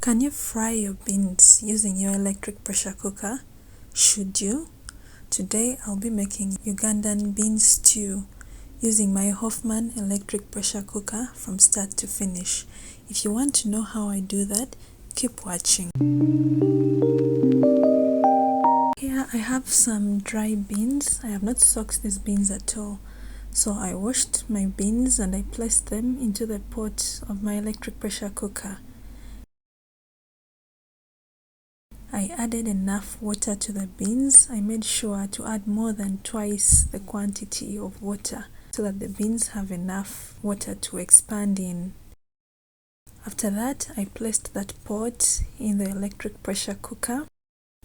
Can you fry your beans using your electric pressure cooker? Should you? Today I'll be making Ugandan bean stew using my Hoffman Electric pressure cooker from start to finish. If you want to know how I do that, keep watching. Here I have some dry beans. I have not soaked these beans at all. So I washed my beans and I placed them into the pot of my electric pressure cooker. I added enough water to the beans. I made sure to add more than twice the quantity of water so that the beans have enough water to expand in. After that, I placed that pot in the electric pressure cooker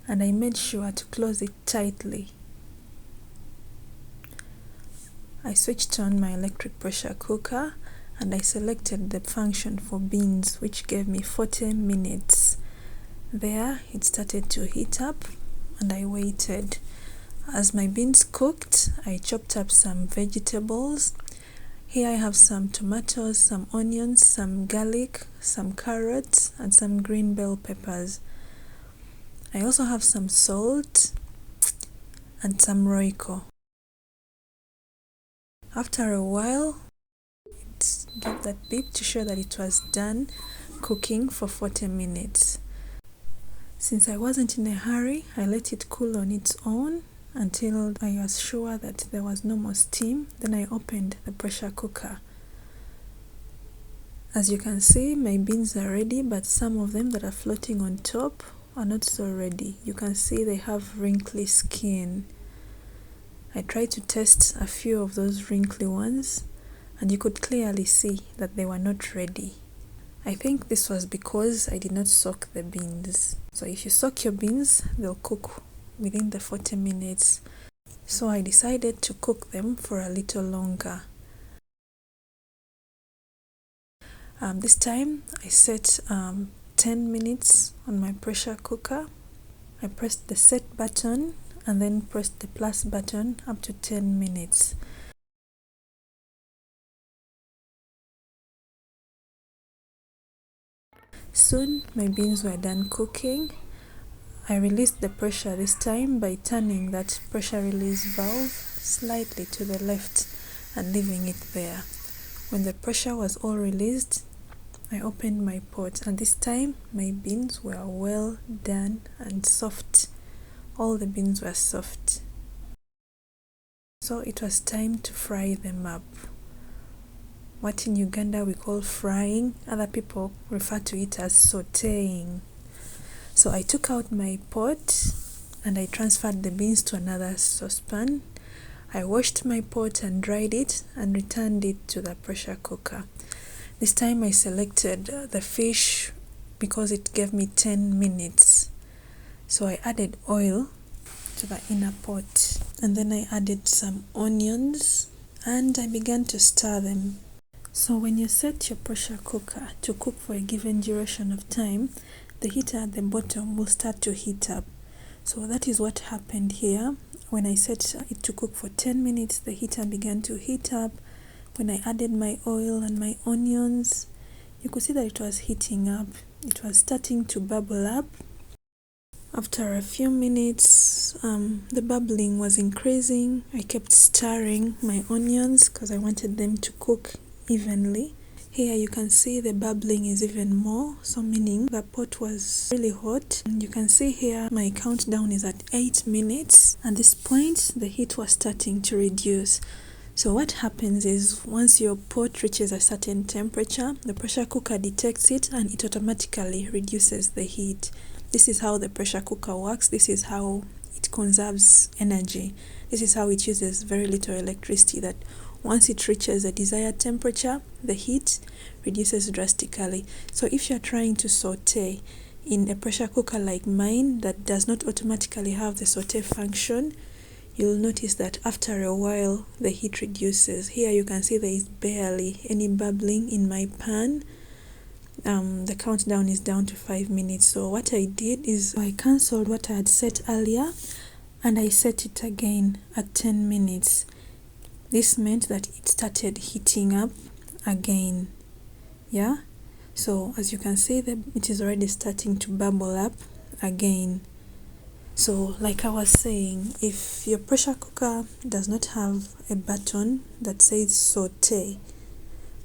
and I made sure to close it tightly. I switched on my electric pressure cooker and I selected the function for beans, which gave me 40 minutes. There, it started to heat up and I waited. As my beans cooked, I chopped up some vegetables. Here I have some tomatoes, some onions, some garlic, some carrots, and some green bell peppers. I also have some salt and some Royco. After a while, it gave that beep to show that it was done cooking for 40 minutes. Since I wasn't in a hurry, I let it cool on its own until I was sure that there was no more steam. Then I opened the pressure cooker. As you can see, my beans are ready, but some of them that are floating on top are not so ready. You can see they have wrinkly skin. I tried to test a few of those wrinkly ones and you could clearly see that they were not ready. I think this was because I did not soak the beans. So if you soak your beans, they'll cook within the 40 minutes. So I decided to cook them for a little longer. This time I set 10 minutes on my pressure cooker. I pressed the set button and then pressed the plus button up to 10 minutes. Soon my beans were done cooking. I released the pressure this time by turning that pressure release valve slightly to the left and leaving it there. When the pressure was all released, I opened my pot and this time my beans were well done and soft. All the beans were soft. So it was time to fry them up. What in Uganda we call frying, other people refer to it as sautéing. So I took out my pot and I transferred the beans to another saucepan. I washed my pot and dried it and returned it to the pressure cooker. This time I selected the fish because it gave me 10 minutes. So I added oil to the inner pot and then I added some onions and I began to stir them. So when you set your pressure cooker to cook for a given duration of time, the heater at the bottom will start to heat up. So that is what happened here. When I set it to cook for 10 minutes, the heater began to heat up. When I added my oil and my onions, you could see that it was heating up. It was starting to bubble up. After a few minutes, the bubbling was increasing. I kept stirring my onions because I wanted them to cook evenly. Here you can see the bubbling is even more, so meaning the pot was really hot. And you can see here my countdown is at 8 minutes. At this point, the heat was starting to reduce. So what happens is once your pot reaches a certain temperature, the pressure cooker detects it and it automatically reduces the heat. This is how the pressure cooker works. This is how it conserves energy. This is how it uses very little electricity, that once it reaches a desired temperature, the heat reduces drastically. So if you're trying to saute in a pressure cooker like mine that does not automatically have the saute function, you'll notice that after a while the heat reduces. Here you can see there is barely any bubbling in my pan. The countdown is down to 5 minutes. So what I did is I cancelled what I had set earlier and I set it again at 10 minutes. This meant that it started heating up again. Yeah, So as you can see, it is already starting to bubble up again. So like I was saying, if your pressure cooker does not have a button that says saute,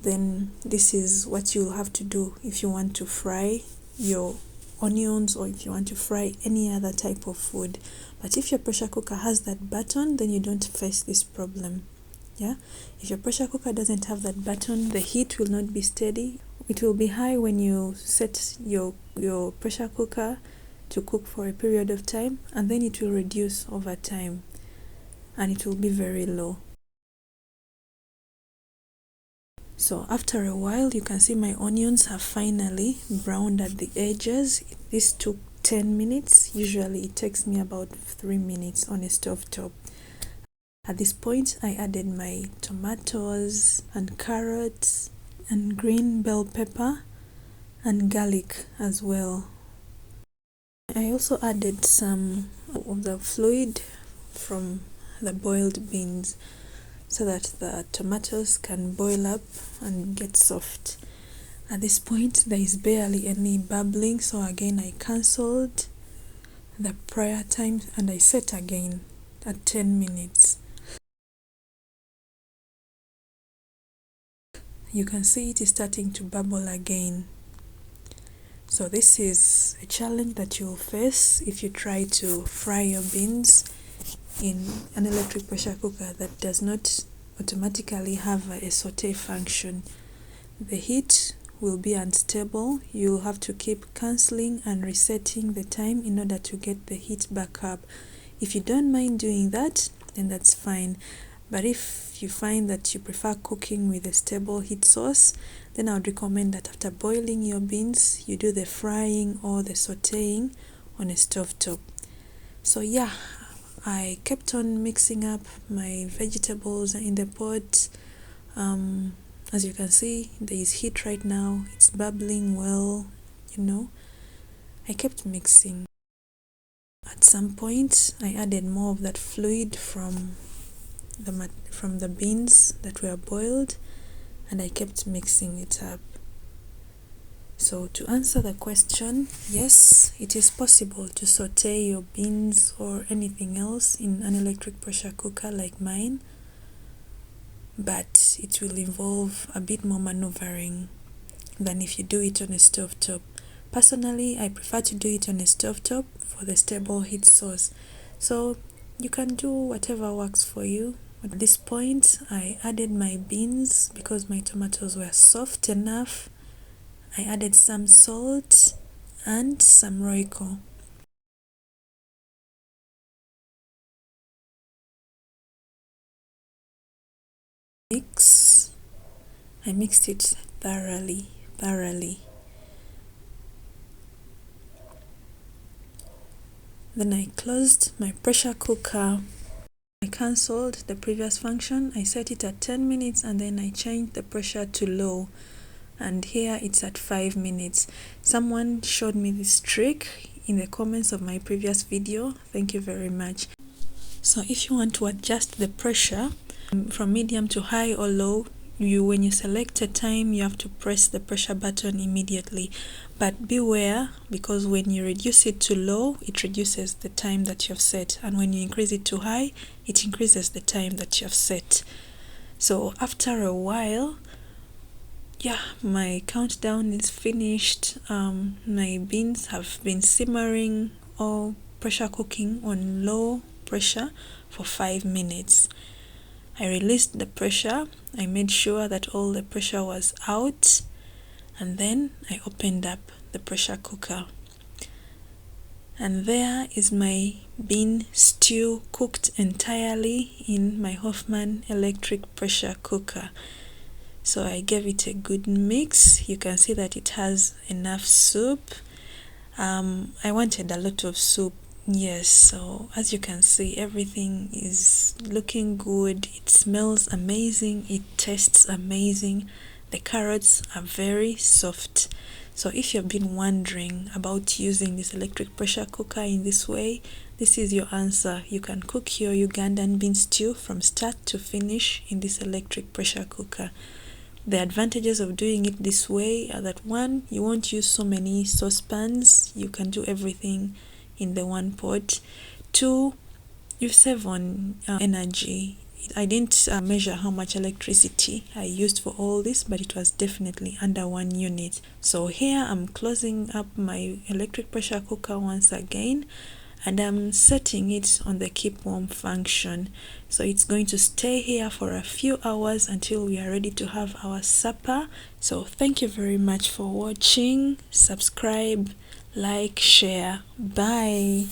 then this is what you'll have to do if you want to fry your onions or if you want to fry any other type of food. But if your pressure cooker has that button, then you don't face this problem. Yeah, if your pressure cooker doesn't have that button, the heat will not be steady. It will be high when you set your pressure cooker to cook for a period of time, and then it will reduce over time and it will be very low. So after a while, you can see my onions have finally browned at the edges. This took 10 minutes. Usually it takes me about 3 minutes on a stove top. At this point, I added my tomatoes and carrots and green bell pepper and garlic as well. I also added some of the fluid from the boiled beans so that the tomatoes can boil up and get soft. At this point, there is barely any bubbling, so again I cancelled the prior time and I set again at 10 minutes. You can see it is starting to bubble again. So this is a challenge that you'll face if you try to fry your beans in an electric pressure cooker that does not automatically have a saute function. The heat will be unstable. You'll have to keep cancelling and resetting the time in order to get the heat back up. If you don't mind doing that, then that's fine. But if you find that you prefer cooking with a stable heat source, then I would recommend that after boiling your beans, you do the frying or the sautéing on a stove top. So yeah, I kept on mixing up my vegetables in the pot. As you can see, there is heat right now. It's bubbling well, I kept mixing. At some point, I added more of that fluid from the beans that were boiled, and I kept mixing it up. So to answer the question, yes, it is possible to saute your beans or anything else in an electric pressure cooker like mine, but it will involve a bit more maneuvering than if you do it on a stovetop. Personally, I prefer to do it on a stovetop for the stable heat source. So you can do whatever works for you. At this point, I added my beans because my tomatoes were soft enough. I added some salt and some Royco. I mixed it thoroughly. Then I closed my pressure cooker. I cancelled the previous function. I set it at 10 minutes and then I changed the pressure to low. And here it's at 5 minutes. Someone showed me this trick in the comments of my previous video. Thank you very much. So if you want to adjust the pressure from medium to high or low, when you select a time, you have to press the pressure button immediately. But beware, because when you reduce it to low, it reduces the time that you have set, and when you increase it to high, it increases the time that you have set. So after a while, my countdown is finished. My beans have been simmering or pressure cooking on low pressure for 5 minutes. I released the pressure. I made sure that all the pressure was out, and then I opened up the pressure cooker. And there is my bean stew cooked entirely in my Hoffman Electric pressure cooker. So I gave it a good mix. You can see that it has enough soup. I wanted a lot of soup. Yes, so as you can see, everything is looking good. It smells amazing. It tastes amazing. The carrots are very soft. So if you've been wondering about using this electric pressure cooker in this way, this is your answer. You can cook your Ugandan bean stew from start to finish in this electric pressure cooker. The advantages of doing it this way are that, one, you won't use so many saucepans, you can do everything in the one pot. Two, you save on energy. I didn't measure how much electricity I used for all this, but it was definitely under 1 unit. So here I'm closing up my electric pressure cooker once again, and I'm setting it on the keep warm function. So it's going to stay here for a few hours until we are ready to have our supper. So thank you very much for watching. Subscribe, like, share. Bye.